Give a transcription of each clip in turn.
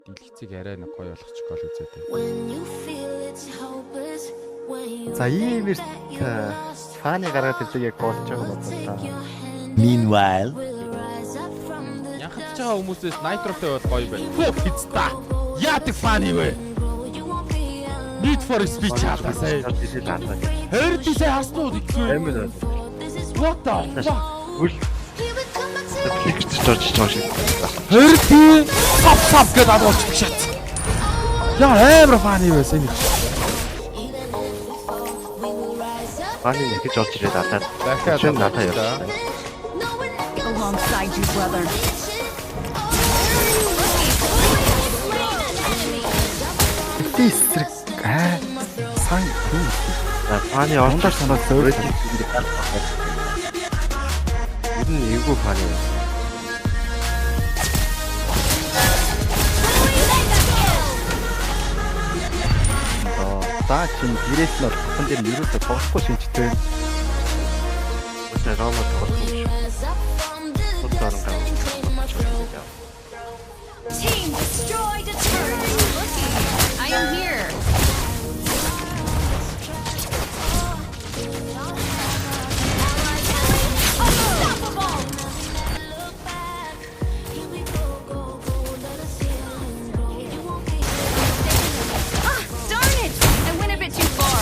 Дэлгэцийг арай нэг гоё болгочих гол үзээд. За иймэрт фаны гаргаад ирлээ яг болж байгаа юм байна. Meanwhile, Яхаж байгаа хүмүүсээс Nitro-тэй бол гоё байна. Фу пизда. Яадаг фаны вэ? Need for speech хаалгасаа. Хөрдисээ хаснууд итгэв. Амин. What the fuck? Үл. Кликч чорж шиг. Хөрди сап гэдээ адуулчих шат. Яа амар фаны байсан юм. Фаны нэгж олж ирээд атаад. Дахиад чинь надад явсан. Alongside you, brother. Тисрэг сан хүү. Фаны ондор санаад зөөрөж ер нь эвгүй фаны. За чин гэрээс нь болсон дээр ерөөсө тоглохгүй шинжтэй. Өсөө ромоо тоглохгүй шүү. Утгаар нь гав. Team destroyed a turret. I am here. Darn it! I went a bit too far.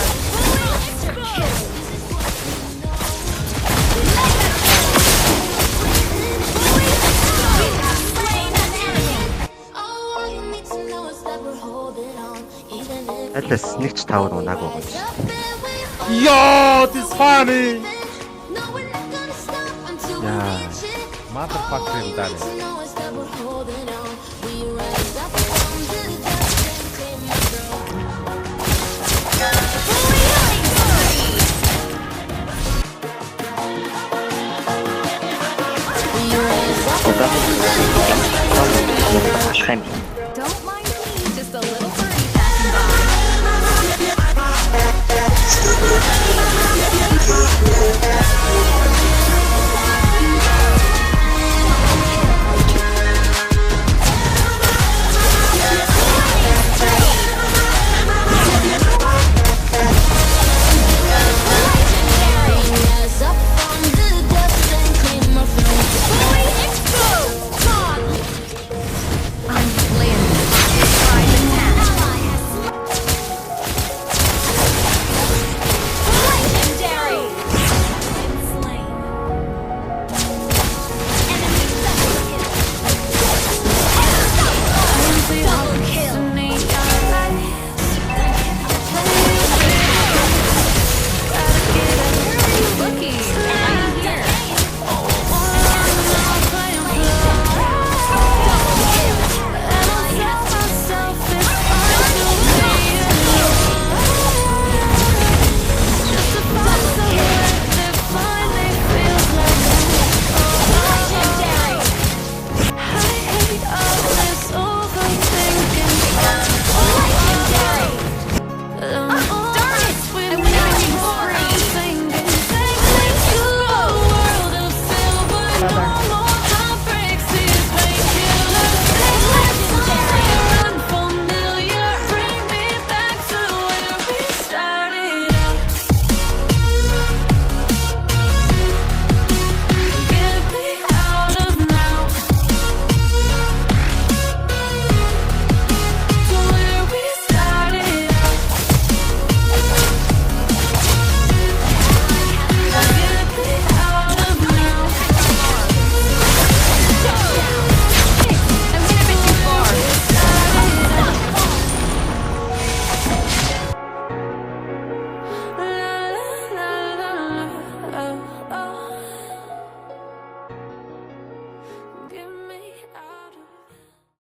Атлас нэг ч тавар унаагүй юм. Yo, this funny. Яа. Motherfucker юм даа. Don't mind me, just a little birdie passing by.